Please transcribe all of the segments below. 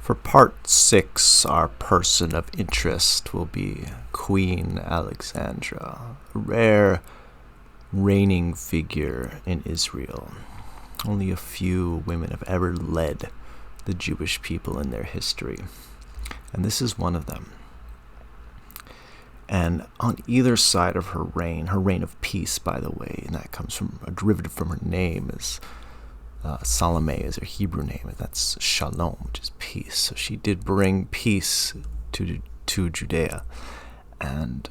For part 6, our person of interest will be Queen Alexandra, a rare reigning figure in Israel. Only a few women have ever led the Jewish people in their history, and this is one of them. And on either side of her reign of peace, by the way, and that comes from a derivative from her name, is Salome is her Hebrew name, and that's Shalom, which is peace. So she did bring peace to Judea, and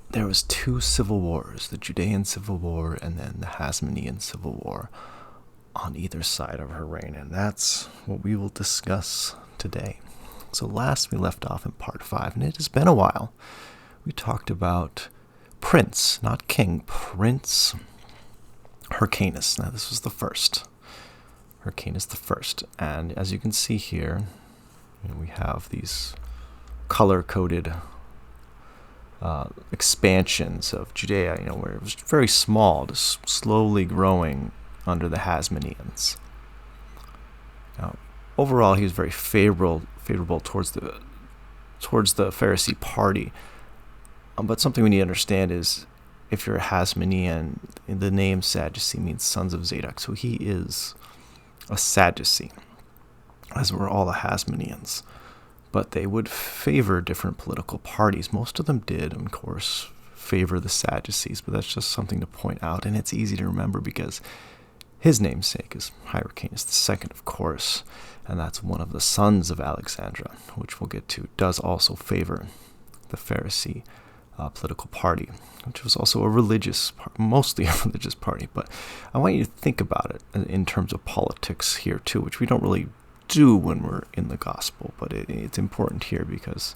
there was 2 civil wars, the Judean Civil War and then the Hasmonean Civil War, on either side of her reign, and that's what we will discuss today. So last we left off in part 5, and it has been a while. We talked about Prince, not King, Prince Hyrcanus. Now this was the first. Hyrcanus the first. And as you can see here, we have these color-coded expansions of Judea, where it was very small, just slowly growing under the Hasmoneans. Now, overall, he was very favorable towards the Pharisee party. But something we need to understand is, if you're a Hasmonean, the name Sadducee means sons of Zadok. So he is a Sadducee, as were all the Hasmoneans. But they would favor different political parties. Most of them did, of course, favor the Sadducees, but that's just something to point out. And it's easy to remember because his namesake is Hyrcanus II, of course, and that's one of the sons of Alexandra, which we'll get to, does also favor the Pharisee political party, which was also mostly a religious party. But I want you to think about it in terms of politics here too, which we don't really do when we're in the gospel, but it's important here because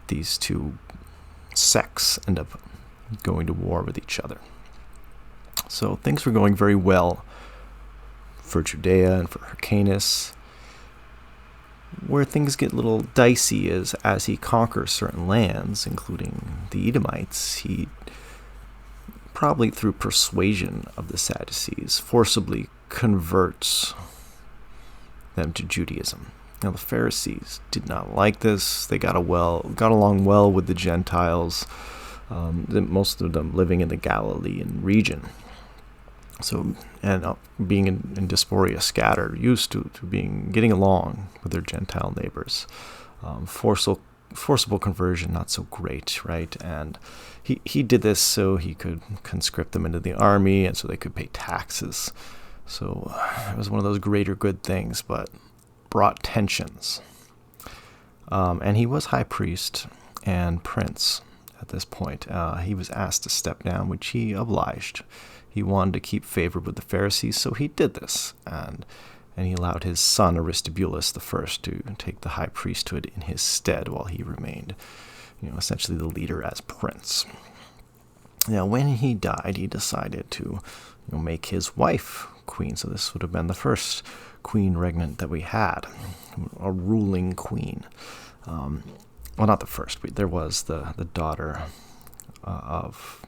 these 2 sects end up going to war with each other. So things were going very well for Judea and for Hyrcanus. Where things get a little dicey is as he conquers certain lands, including the Edomites, he, probably through persuasion of the Sadducees, forcibly converts them to Judaism. Now the Pharisees did not like this. They got along well with the Gentiles, most of them living in the Galilean region. So, and being in diaspora scattered, used to getting along with their Gentile neighbors. Forcible conversion, not so great, right? And he did this so he could conscript them into the army and so they could pay taxes. So it was one of those greater good things, but brought tensions. And he was high priest and prince at this point. He was asked to step down, which he obliged. He wanted to keep favor with the Pharisees, so he did this, and he allowed his son Aristobulus I to take the high priesthood in his stead while he remained, essentially the leader as prince. Now, when he died, he decided to make his wife queen, so this would have been the first queen regnant that we had, a ruling queen. Well, not the first. There was the daughter of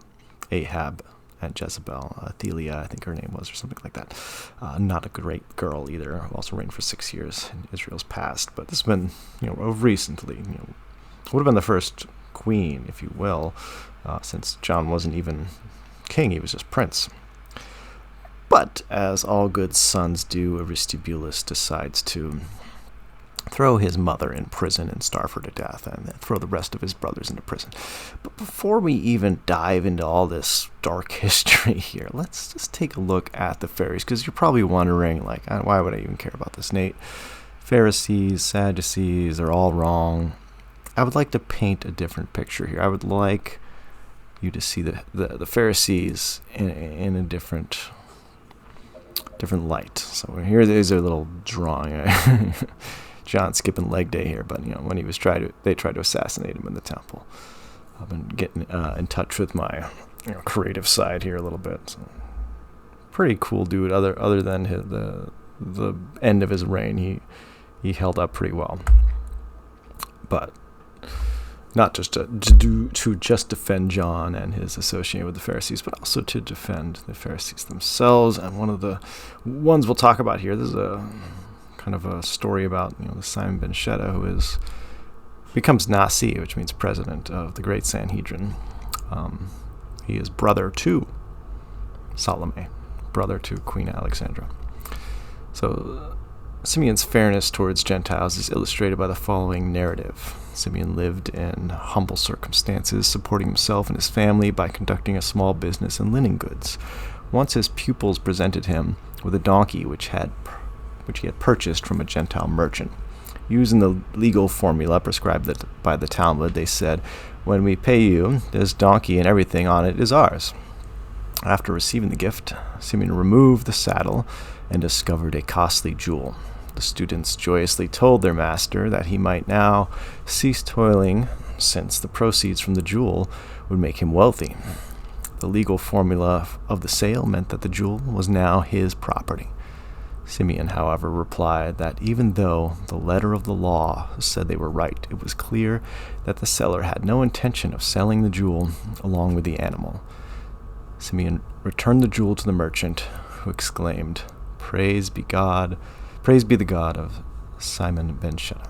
Ahab and Jezebel, Athaliah, I think her name was, or something like that. Not a great girl either. Also reigned for 6 years in Israel's past, but this has been, recently, would have been the first queen, if you will, since John wasn't even king; he was just prince. But as all good sons do, Aristobulus decides to throw his mother in prison and starve her to death, and then throw the rest of his brothers into prison. But before we even dive into all this dark history here, let's just take a look at the Pharisees, because you're probably wondering, why would I even care about this, Nate? Pharisees, Sadducees, they're all wrong. I would like to paint a different picture here. I would like you to see the Pharisees in a different light. So here is a little drawing. John skipping leg day here, but when he was they tried to assassinate him in the temple. I've been getting in touch with my creative side here a little bit. So, pretty cool dude. Other than the end of his reign, he held up pretty well. But not just to just defend John and his association with the Pharisees, but also to defend the Pharisees themselves. And one of the ones we'll talk about here, this is a kind of a story about the Simon ben Shetta, who becomes Nasi, which means president of the Great Sanhedrin. He is brother to Salome, brother to Queen Alexandra. So Simeon's fairness towards Gentiles is illustrated by the following narrative. Simeon lived in humble circumstances, supporting himself and his family by conducting a small business in linen goods. Once his pupils presented him with a donkey which he had purchased from a Gentile merchant. Using the legal formula prescribed by the Talmud, they said, "When we pay you, this donkey and everything on it is ours." After receiving the gift, Simeon removed the saddle and discovered a costly jewel. The students joyously told their master that he might now cease toiling, since the proceeds from the jewel would make him wealthy. The legal formula of the sale meant that the jewel was now his property. Simeon, however, replied that even though the letter of the law said they were right, it was clear that the seller had no intention of selling the jewel along with the animal. Simeon returned the jewel to the merchant, who exclaimed, Praise be the God of Simon ben Shetta."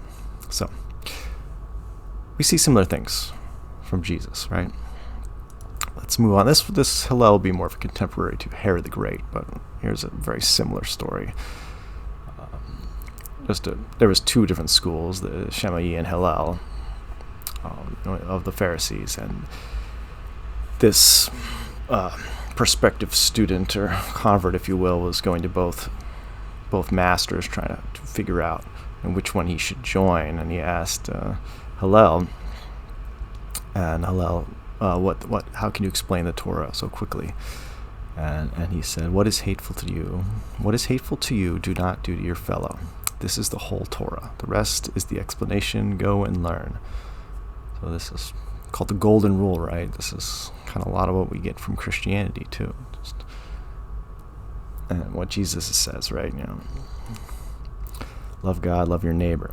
So, we see similar things from Jesus, right? Let's move on. This Hillel will be more of a contemporary to Herod the Great, but here's a very similar story. There was two different schools, the Shammai and Hillel, of the Pharisees, and this prospective student or convert, if you will, was going to both masters, trying to figure out which one he should join. And he asked Hillel, how can you explain the Torah so quickly? And he said, What is hateful to you? What is hateful to you, do not do to your fellow. This is the whole Torah. The rest is the explanation. Go and learn. So this is called the Golden Rule, right? This is kind of a lot of what we get from Christianity too. And what Jesus says, right? Love God, love your neighbor.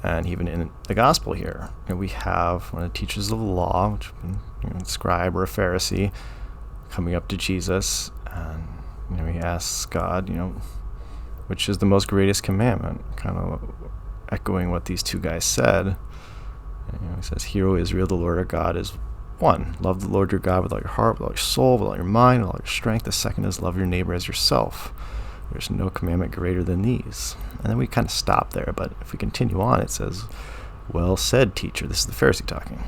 And even in the gospel here, we have one of the teachers of the law, which a scribe or a Pharisee, coming up to Jesus, and he asks God, which is the most greatest commandment, kind of echoing what these two guys said. And, he says, "Hear, O Israel, the Lord our God is one. Love the Lord your God with all your heart, with all your soul, with all your mind, with all your strength. The second is love your neighbor as yourself. There's no commandment greater than these." And then we kind of stop there, but if we continue on, it says, "Well said, teacher." This is the Pharisee talking.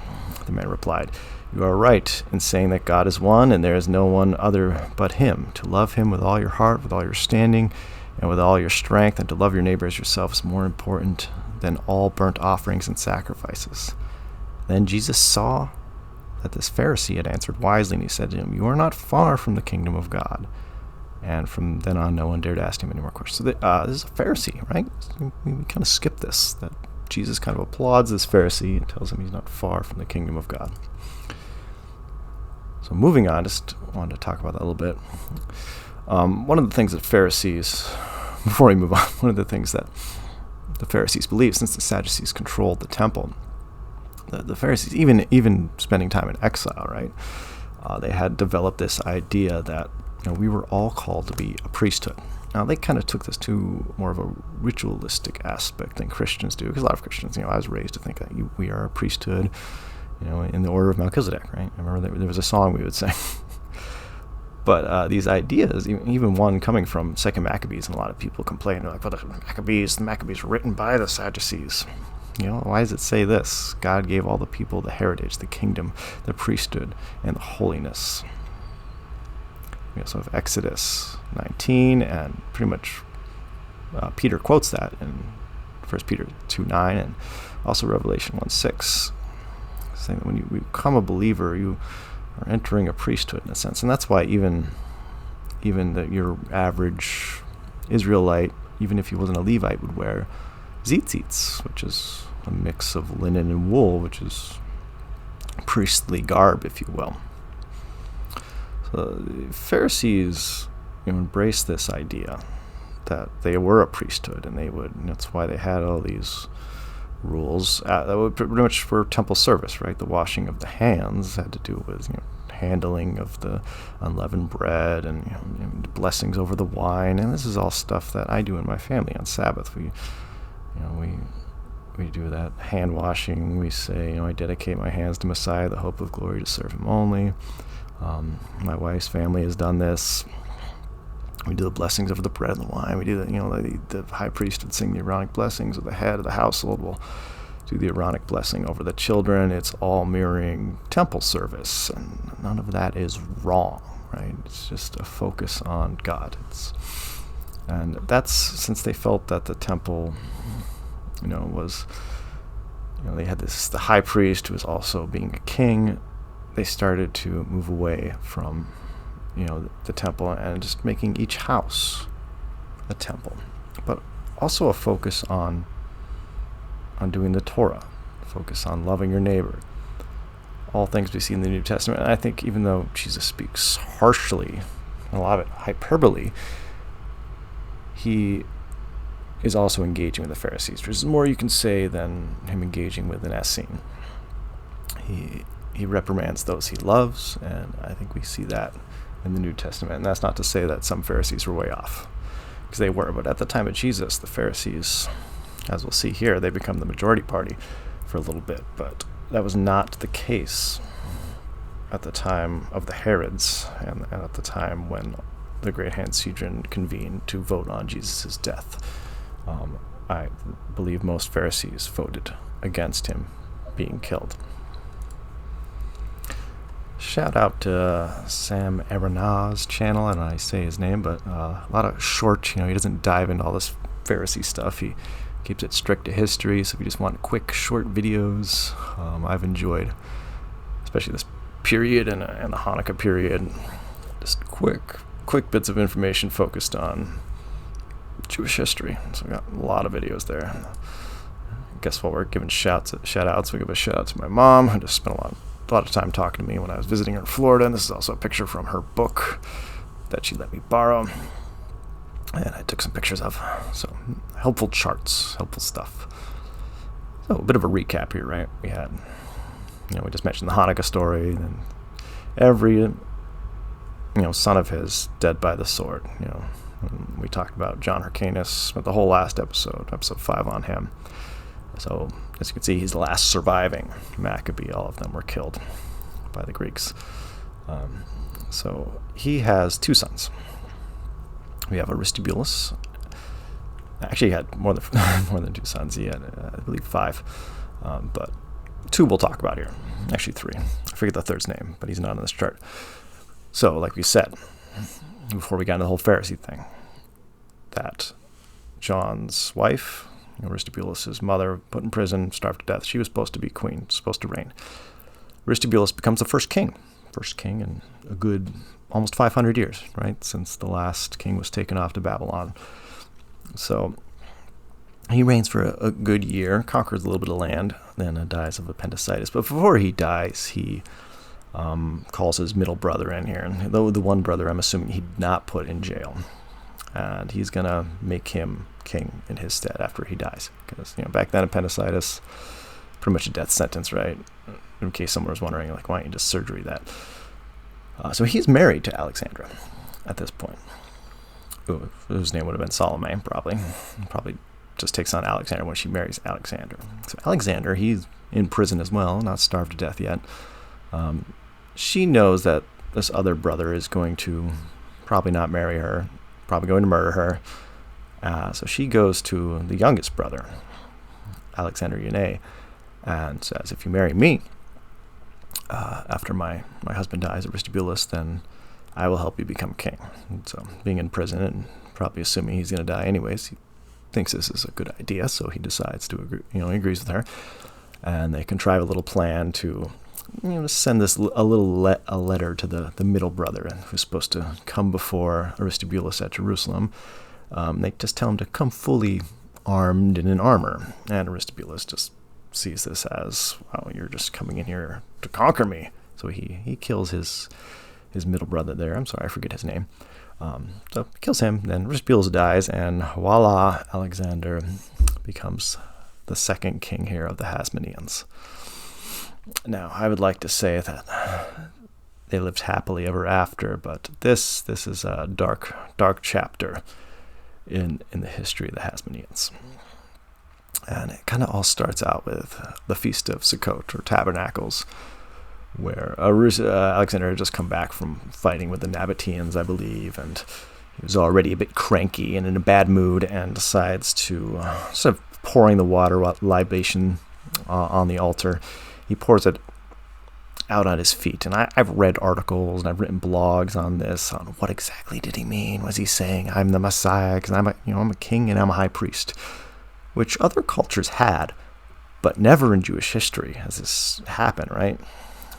The man replied, "You are right in saying that God is one, and there is no one other but him. To love him with all your heart, with all your standing, and with all your strength, and to love your neighbor as yourself is more important than all burnt offerings and sacrifices." Then Jesus saw that this Pharisee had answered wisely, and he said to him, "You are not far from the kingdom of God." And from then on, no one dared ask him any more questions. So this is a Pharisee, right? We kind of skip this, that Jesus kind of applauds this Pharisee and tells him he's not far from the kingdom of God. So moving on, just wanted to talk about that a little bit. One of the things that Pharisees, before we move on, one of the things that the Pharisees believed, since the Sadducees controlled the temple, the Pharisees, even spending time in exile, right? They had developed this idea that we were all called to be a priesthood. Now, they kind of took this to more of a ritualistic aspect than Christians do, because a lot of Christians, I was raised to think that we are a priesthood, in the order of Melchizedek, right? I remember there was a song we would sing. But these ideas, even one coming from Second Maccabees, and a lot of people complain, they're like, well, the Maccabees were written by the Sadducees. Why does it say this? God gave all the people the heritage, the kingdom, the priesthood, and the holiness. We also have Exodus 19, and pretty much Peter quotes that in 1 Peter 2:9, and also Revelation 1:6, saying that when you become a believer, you are entering a priesthood in a sense. And that's why even your average Israelite, even if he wasn't a Levite, would wear tzitzits, which is a mix of linen and wool, which is priestly garb, if you will. So the Pharisees embraced this idea that they were a priesthood, and that's why they had all these rules that were pretty much for temple service, right? The washing of the hands had to do with handling of the unleavened bread and blessings over the wine. And this is all stuff that I do in my family on Sabbath. We do that hand washing. We say, I dedicate my hands to Messiah, the hope of glory, to serve him only. My wife's family has done this. We do the blessings over the bread and the wine. We do the high priest would sing the Aaronic blessings, or the head of the household will do the Aaronic blessing over the children. It's all mirroring temple service, and none of that is wrong, right? It's just a focus on God. And that's since they felt that the temple, was, they had the high priest who was also being a king. They started to move away from, the temple and just making each house a temple, but also a focus on doing the Torah, focus on loving your neighbor. All things we see in the New Testament. And I think even though Jesus speaks harshly, and a lot of it hyperbole, he is also engaging with the Pharisees. There's more you can say than him engaging with an Essene. He reprimands those he loves, and I think we see that in the New Testament. And that's not to say that some Pharisees were way off, because they were. But at the time of Jesus, the Pharisees, as we'll see here, they become the majority party for a little bit. But that was not the case at the time of the Herods, and at the time when the Great Sanhedrin convened to vote on Jesus' death. I believe most Pharisees voted against him being killed. Shout out to Sam Aronah's channel. I don't know how you say his name, but a lot of short, he doesn't dive into all this Pharisee stuff. He keeps it strict to history, so if you just want quick, short videos, I've enjoyed, especially this period and the Hanukkah period, just quick bits of information focused on Jewish history. So we got a lot of videos there. I guess while we're giving shout outs, we give a shout out to my mom, who just spent a lot of time talking to me when I was visiting her in Florida. And this is also a picture from her book that she let me borrow, and I took some pictures of. So helpful charts, helpful stuff. So a bit of a recap here, right? We had, we just mentioned the Hanukkah story, and every son of his dead by the sword. And we talked about John Hyrcanus, spent the whole last episode 5 on him. So as you can see, he's the last surviving Maccabee. All of them were killed by the Greeks. So he has 2 sons. We have Aristobulus. Actually, he had more than 2 sons. He had, I believe, 5. But 2 we'll talk about here. Actually 3. I forget the third's name, but he's not on this chart. So, like we said, before we got into the whole Pharisee thing, that John's wife, Aristobulus' mother, put in prison, starved to death. She was supposed to be queen, supposed to reign. Aristobulus becomes the first king in a good almost 500 years, right, since the last king was taken off to Babylon. So he reigns for a good year, conquers a little bit of land, then dies of appendicitis. But before he dies, he calls his middle brother in here. And though the one brother, I'm assuming he did not put in jail. And he's going to make him king in his stead after he dies. Because, back then, appendicitis, pretty much a death sentence, right? In case someone was wondering, why don't you just surgery that? So he's married to Alexandra at this point. Whose name would have been Salome, probably. Probably just takes on Alexander when she marries Alexander. So Alexander, he's in prison as well, not starved to death yet. She knows that this other brother is going to probably not marry her, probably going to murder her. So she goes to the youngest brother, Alexander Eunae, and says, if you marry me, after my husband dies, Aristobulus, then I will help you become king. And so being in prison and probably assuming he's going to die anyways, he thinks this is a good idea, so he decides to agree, he agrees with her. And they contrive a little plan to send this a letter to the middle brother who's supposed to come before Aristobulus at Jerusalem. They just tell him to come fully armed and in armor. And Aristobulus just sees this as, you're just coming in here to conquer me. So he kills his middle brother there. I'm sorry, I forget his name. So he kills him, then Aristobulus dies, and voila, Alexander becomes the second king here of the Hasmoneans. Now, I would like to say that they lived happily ever after. But this is a dark chapter in the history of the Hasmoneans. And it kind of all starts out with the Feast of Sukkot, or Tabernacles, where Alexander had just come back from fighting with the Nabateans, I believe, and he was already a bit cranky and in a bad mood, and decides to, instead of pouring the water libation on the altar, he pours it out on his feet. And I've read articles and I've written blogs on this, on what exactly did he mean. Was he saying, I'm the Messiah because I'm a king and I'm a high priest, which other cultures had, but never in Jewish history has this happened, right?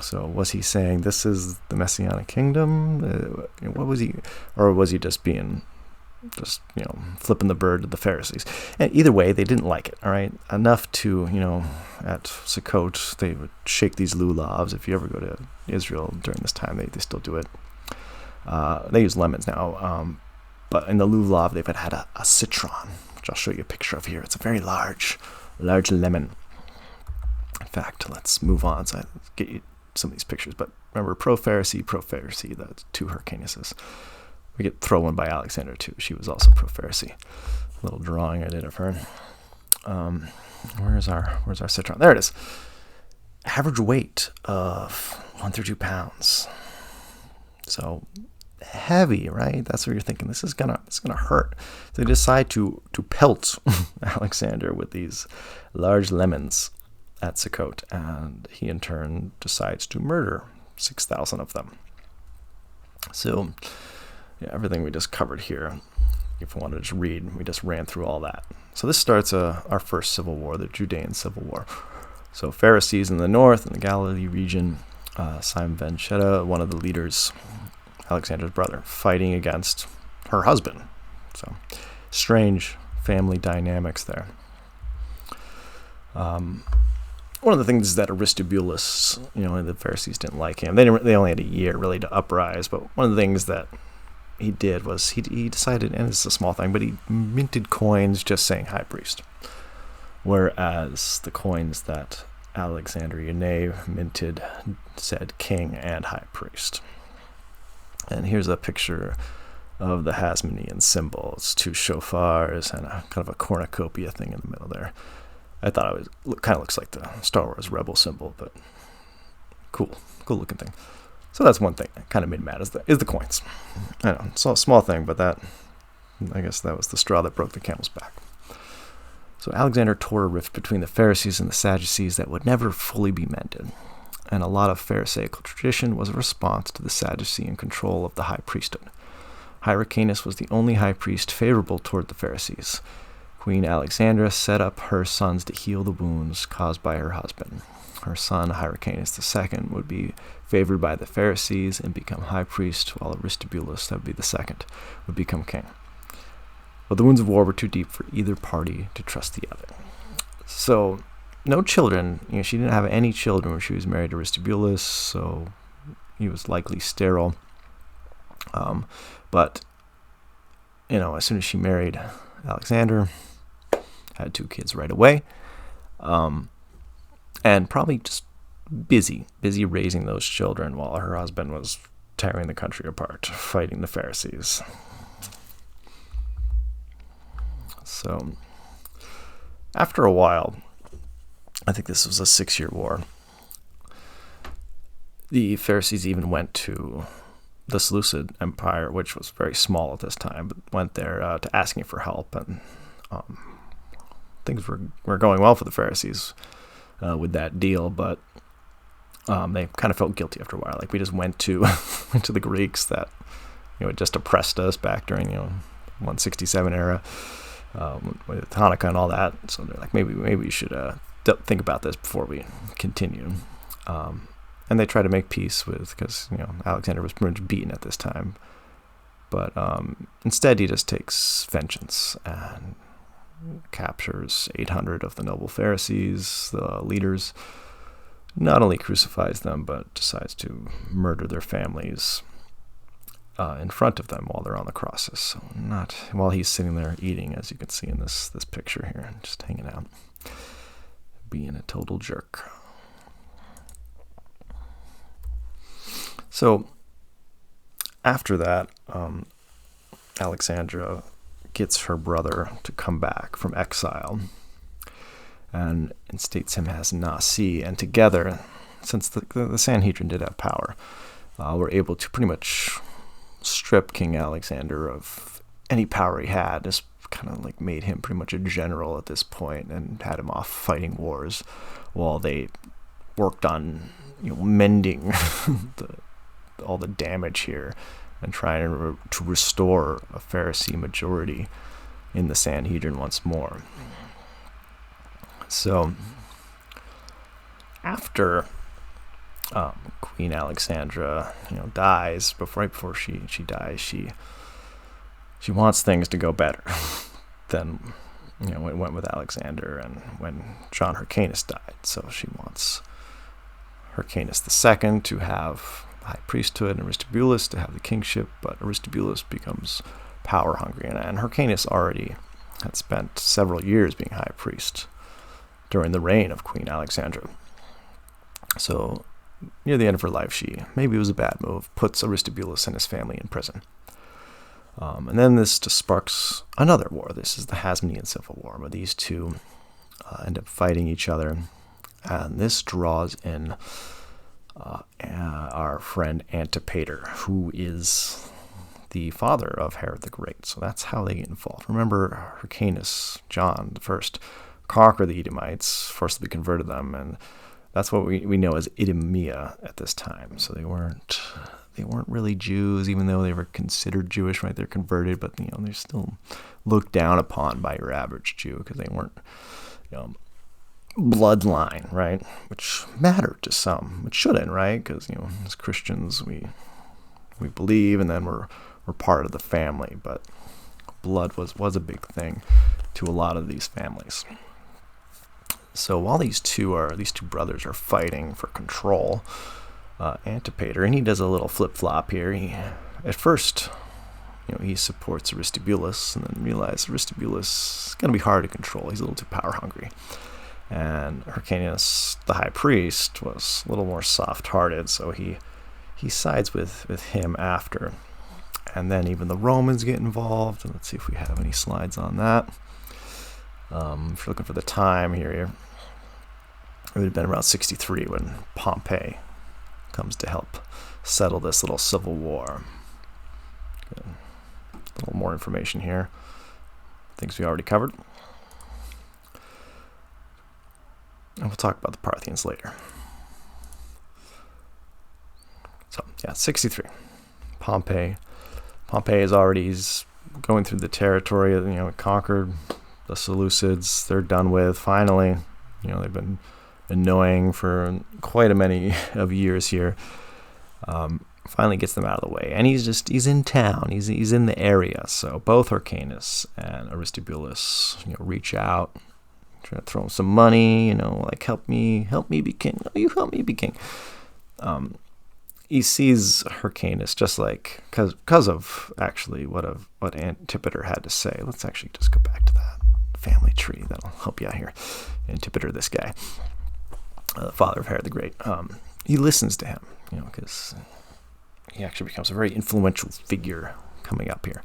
So was he saying this is the Messianic kingdom? What was he, or was he just flipping the bird to the Pharisees? And either way, they didn't like it, all right? Enough to, at Sukkot, they would shake these lulavs. If you ever go to Israel during this time, they still do it. They use lemons now, but in the lulav, they've had a citron, which I'll show you a picture of here. It's a very large lemon. In fact, let's move on so I get you some of these pictures. But remember, pro-Pharisee, the two Hyrcanuses. We get thrown one by Alexander, too. She was also pro-Pharisee. A little drawing I did of her. Where's our citron? There it is. Average weight of 1 through 2 pounds. So heavy, right? That's what you're thinking. It's gonna hurt. So they decide to pelt Alexander with these large lemons at Sukkot, and he in turn decides to murder 6,000 of them. So everything we just covered here, if we wanted to just read, we just ran through all that. So this starts our first civil war, the Judean Civil War. So Pharisees in the north, in the Galilee region, Simon ben Shetta, one of the leaders, Alexander's brother, fighting against her husband. So strange family dynamics there. One of the things is that Aristobulus, the Pharisees didn't like him. They only had a year really to uprise, but one of the things that he did was he decided, and it's a small thing, but he minted coins just saying high priest, whereas the coins that Alexander minted said king and high priest. And here's a picture of the Hasmonean symbol. It's 2 shofars and a kind of a cornucopia thing in the middle there. I thought it kind of looks like the Star Wars Rebel symbol, but cool looking thing. So that's one thing that kind of made me mad is the coins. I know it's a small thing, but I guess that was the straw that broke the camel's back. So Alexander tore a rift between the Pharisees and the Sadducees that would never fully be mended. And a lot of Pharisaical tradition was a response to the Sadducean control of the high priesthood. Hyrcanus was the only high priest favorable toward the Pharisees. Queen Alexandra set up her sons to heal the wounds caused by her husband. Her son, Hyrcanus II, would be favored by the Pharisees and become high priest, while Aristobulus, that would be the second, would become king. But the wounds of war were too deep for either party to trust the other. So, no children. She didn't have any children when she was married to Aristobulus, so he was likely sterile. But, as soon as she married Alexander, had 2 kids right away, and probably just busy raising those children while her husband was tearing the country apart, fighting the Pharisees. So after a while, I think this was a 6-year war, the Pharisees even went to the Seleucid Empire, which was very small at this time, but went there to asking for help, and things were going well for the Pharisees with that deal, but they kind of felt guilty after a while. Like, we just went to the Greeks that had just oppressed us back during 167 era with Hanukkah and all that. So they're like, maybe we should think about this before we continue. And they try to make peace because Alexander was pretty much beaten at this time. But instead, he just takes vengeance and captures 800 of the noble Pharisees, the leaders. Not only crucifies them, but decides to murder their families in front of them while they're on the crosses. So not while he's sitting there eating, as you can see in this picture here, just hanging out, being a total jerk. So after that, Alexandra gets her brother to come back from exile and instates him as Nasi. And together, since the Sanhedrin did have power, were able to pretty much strip King Alexander of any power he had. Just kind of like made him pretty much a general at this point and had him off fighting wars while they worked on mending all the damage here and trying to restore a Pharisee majority in the Sanhedrin once more. So after Queen Alexandra, dies, right before she dies, she wants things to go better than it went with Alexander and when John Hyrcanus died. So she wants Hyrcanus II to have the high priesthood and Aristobulus to have the kingship, but Aristobulus becomes power hungry, and Hyrcanus already had spent several years being high priest during the reign of Queen Alexandra. So near the end of her life, maybe it was a bad move, puts Aristobulus and his family in prison. And then this just sparks another war. This is the Hasmonean Civil War, where these two end up fighting each other. And this draws in our friend Antipater, who is the father of Herod the Great. So that's how they get involved. Remember, Hyrcanus, John I, conquered the Edomites, forcibly converted them, and that's what we know as Idumea at this time. So they weren't really Jews, even though they were considered Jewish, right? They're converted, but they're still looked down upon by your average Jew because they weren't bloodline, right? Which mattered to some, which shouldn't, right? Because as Christians we believe, and then we're part of the family, but blood was a big thing to a lot of these families. So while these two brothers are fighting for control, Antipater, and he does a little flip-flop here. At first, he supports Aristobulus, and then realizes Aristobulus is going to be hard to control. He's a little too power-hungry. And Hyrcanus, the high priest, was a little more soft-hearted, so he sides with him after. And then even the Romans get involved, and let's see if we have any slides on that. If you're looking for the time here, it would have been around 63 when Pompey comes to help settle this little civil war. Good. A little more information here. Things we already covered. And we'll talk about the Parthians later. So, 63. Pompey is already going through the territory, conquered the Seleucids. They're done with. Finally, they've been annoying for quite a many of years here. Finally gets them out of the way, and he's in town. He's in the area. So both Hyrcanus and Aristobulus, reach out, try to throw him some money. Like help me be king. Oh, you help me be king. He sees Hyrcanus just like because of actually what Antipater had to say. Let's actually just go back to that family tree. That'll help you out here. Antipater, this guy, the father of Herod the Great. He listens to him, because he actually becomes a very influential figure coming up here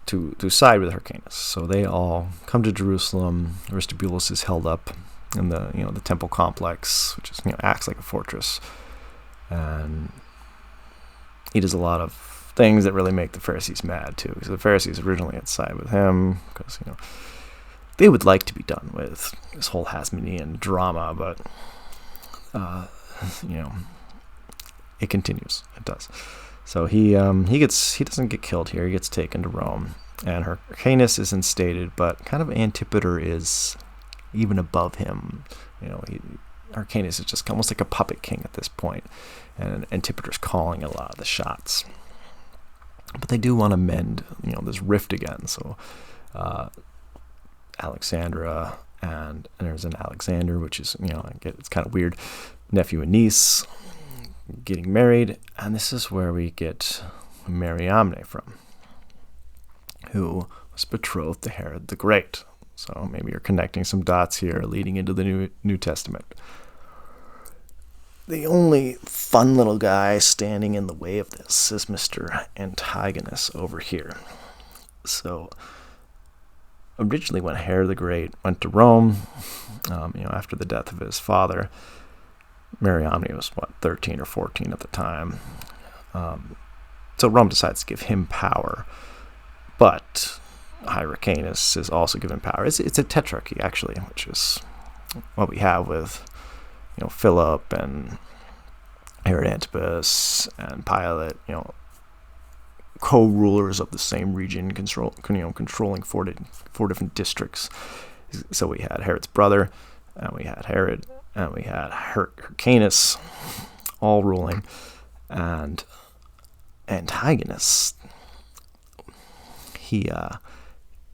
to side with Hyrcanus. So they all come to Jerusalem. Aristobulus is held up in the temple complex, which is acts like a fortress, and he does a lot of things that really make the Pharisees mad too, because the Pharisees originally had sided with him because they would like to be done with this whole Hasmonean drama, but it continues. It does. So he doesn't get killed here. He gets taken to Rome, and Hyrcanus is instated, but kind of Antipater is even above him. Hyrcanus is just almost like a puppet king at this point, and Antipater's calling a lot of the shots. But they do want to mend, this rift again. So Alexandra and there's an Alexander, which is, it's kind of weird, nephew and niece getting married, and this is where we get Mariamne from, who was betrothed to Herod the Great. So maybe you're connecting some dots here leading into the New Testament. the only fun little guy standing in the way of this is Mr. Antigonus over here. So originally when Herod the Great went to Rome, after the death of his father, Mariamne was, 13 or 14 at the time. So Rome decides to give him power, but Hyrcanus is also given power. It's a tetrarchy, actually, which is what we have with, Philip and Herod Antipas and Pilate, co-rulers of the same region, controlling four different districts. So we had Herod's brother, and we had Herod, and we had Hyrcanus, all ruling, and Antigonus, he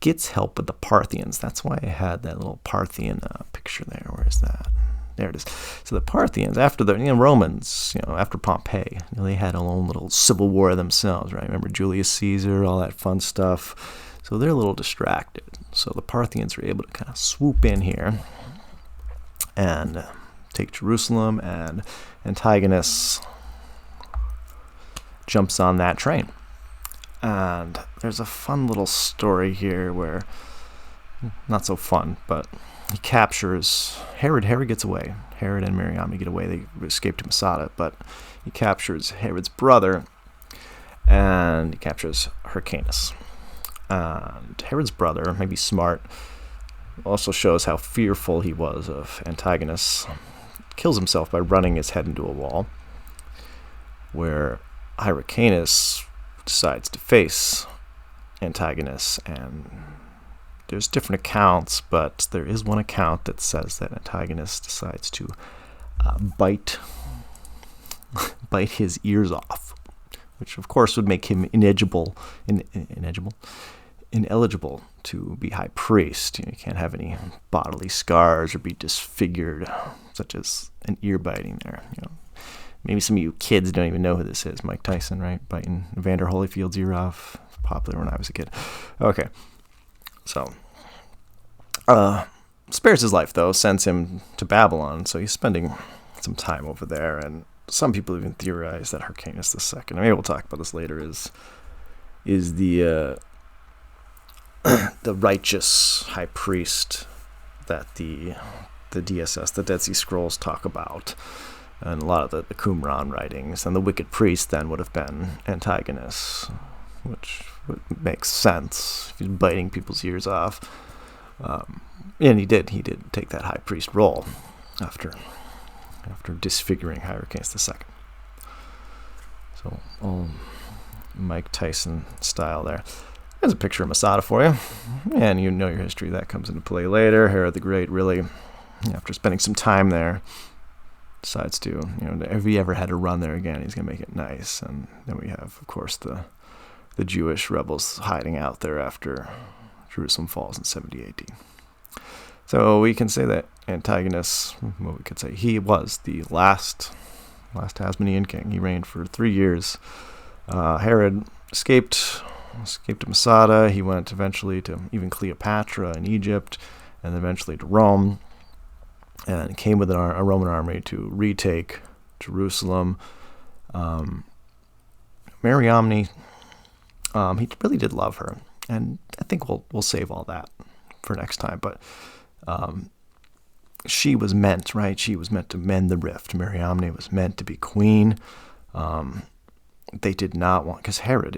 gets help with the Parthians. That's why I had that little Parthian picture there. Where is that? There it is. So the Parthians, after the Romans, after Pompey, they had a own little civil war themselves, right? Remember Julius Caesar, all that fun stuff. So they're a little distracted. So the Parthians are able to kind of swoop in here and take Jerusalem, and Antigonus jumps on that train. And there's a fun little story here where, not so fun, but he captures Herod. Herod gets away. Herod and Mariamne get away. They escape to Masada, but he captures Herod's brother, and he captures Hyrcanus. And Herod's brother, maybe smart, also shows how fearful he was of Antigonus. Kills himself by running his head into a wall, where Hyrcanus decides to face Antigonus, and there's different accounts, but there is one account that says that Antigonus decides to bite his ears off, which of course would make him ineligible to be high priest. You can't have any bodily scars or be disfigured, such as an ear biting there. Maybe some of you kids don't even know who this is. Mike Tyson, right? Biting Evander Holyfield's ear off. Popular when I was a kid. Okay. So, spares his life, though, sends him to Babylon. So he's spending some time over there. And some people even theorize that Hyrcanus II, maybe we'll talk about this later, is the the righteous high priest that the DSS, the Dead Sea Scrolls, talk about. And a lot of the Qumran writings. And the wicked priest then would have been Antigonus, which makes sense. He's biting people's ears off. And he did take that high priest role after disfiguring Hyrcanus II. So, all Mike Tyson style there. There's a picture of Masada for you. And you know your history. That comes into play later. Herod the Great really, after spending some time there, decides to, if he ever had to run there again, he's going to make it nice. And then we have, of course, the Jewish rebels hiding out there after Jerusalem falls in 70 AD. So we can say that Antigonus, he was the last Hasmonean king. He reigned for 3 years. Herod escaped to Masada. He went eventually to even Cleopatra in Egypt, and eventually to Rome, and came with a Roman army to retake Jerusalem. Mariamne, he really did love her, and I think we'll save all that for next time. But she was meant, right? She was meant to mend the rift. Mariamne was meant to be queen. They did not want, because Herod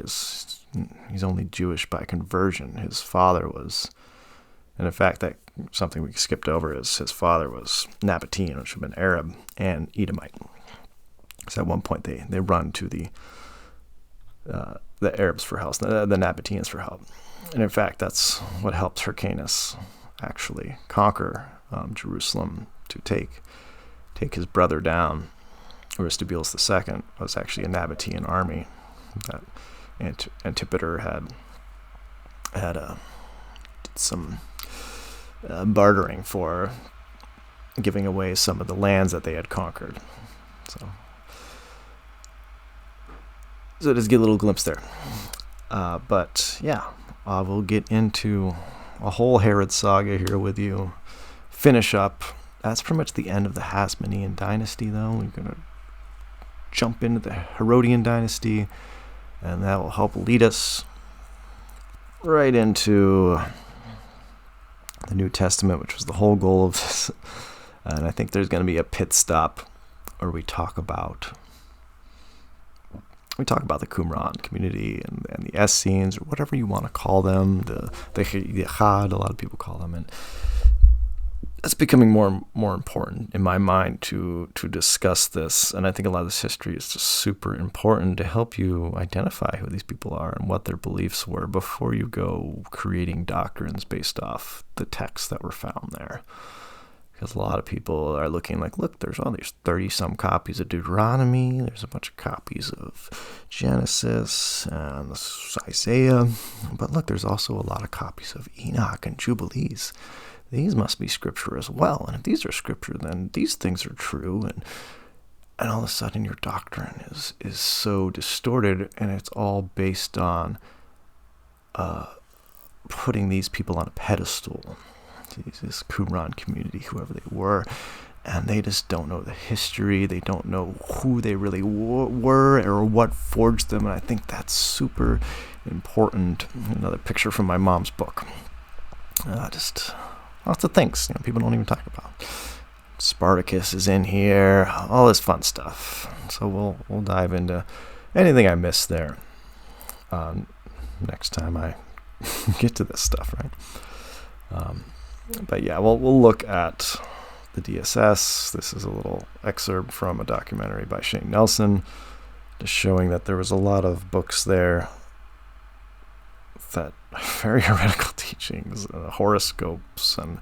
he's only Jewish by conversion. His father was, and in fact, that something we skipped over is his father was Nabatean, which would have been Arab and Edomite. So at one point they run to the Arabs for help, the Nabateans for help. And in fact, that's what helped Hyrcanus actually conquer Jerusalem, to take his brother down. Aristobulus II was actually a Nabatean army that Antipater had did some bartering for, giving away some of the lands that they had conquered. So just get a little glimpse there. But yeah, we'll get into a whole Herod saga here with you. Finish up That's pretty much the end of the Hasmonean dynasty, though. We're going to jump into the Herodian dynasty, and that will help lead us right into the New Testament, which was the whole goal of this. And I think there's going to be a pit stop where we talk about the Qumran community and the Essenes, or whatever you want to call them, the Chad, a lot of people call them, and it's becoming more and more important in my mind to discuss this. And I think a lot of this history is just super important to help you identify who these people are and what their beliefs were before you go creating doctrines based off the texts that were found there. Because a lot of people are looking like, look, there's all these 30-some copies of Deuteronomy. There's a bunch of copies of Genesis and Isaiah. But look, there's also a lot of copies of Enoch and Jubilees. These must be scripture as well. And if these are scripture, then these things are true. And all of a sudden your doctrine is so distorted, and it's all based on putting these people on a pedestal. This Qumran community, whoever they were, and they just don't know the history. They don't know who they really were or what forged them, and I think that's super important. Another picture from my mom's book. Just lots of things people don't even talk about. Spartacus is in here, all this fun stuff. So we'll dive into anything I missed there next time I get to this stuff, right? But yeah, we'll look at the DSS. This is a little excerpt from a documentary by Shane Nelson, just showing that there was a lot of books there that very heretical teachings, horoscopes, and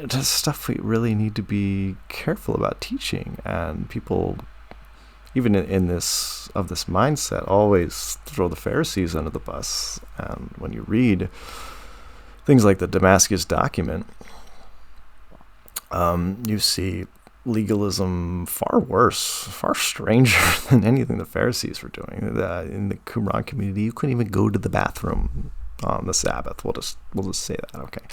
just stuff we really need to be careful about teaching. And people, even in this mindset, always throw the Pharisees under the bus. And when you read things like the Damascus document, you see legalism far worse, far stranger than anything the Pharisees were doing. In the Qumran community, you couldn't even go to the bathroom on the Sabbath. We'll just say that, okay.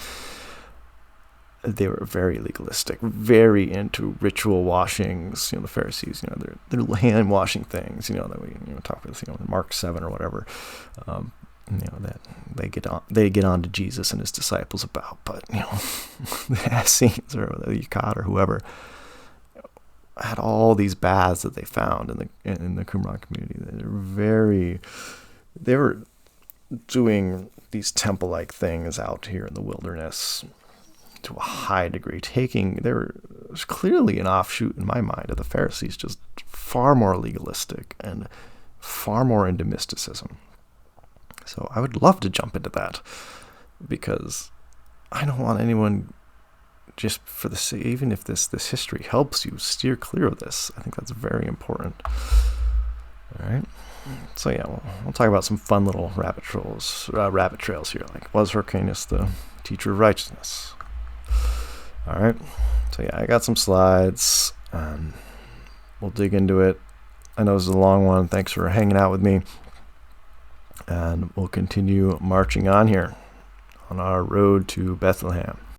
They were very legalistic, very into ritual washings. The Pharisees, they're hand washing things. That we talk about, Mark 7 or whatever. That they get on to Jesus and his disciples about, but the Essenes or the Yucat or whoever had all these baths that they found in the Qumran community. They were doing these temple-like things out here in the wilderness to a high degree. There was clearly an offshoot in my mind of the Pharisees, just far more legalistic and far more into mysticism. So I would love to jump into that, because I don't want anyone, just for the sake, even if this history helps you steer clear of this, I think that's very important. All right. So yeah, we'll talk about some fun little rabbit trails here. Like, was Hyrcanus the teacher of righteousness? All right. So yeah, I got some slides, and we'll dig into it. I know this is a long one. Thanks for hanging out with me. And we'll continue marching on here on our road to Bethlehem.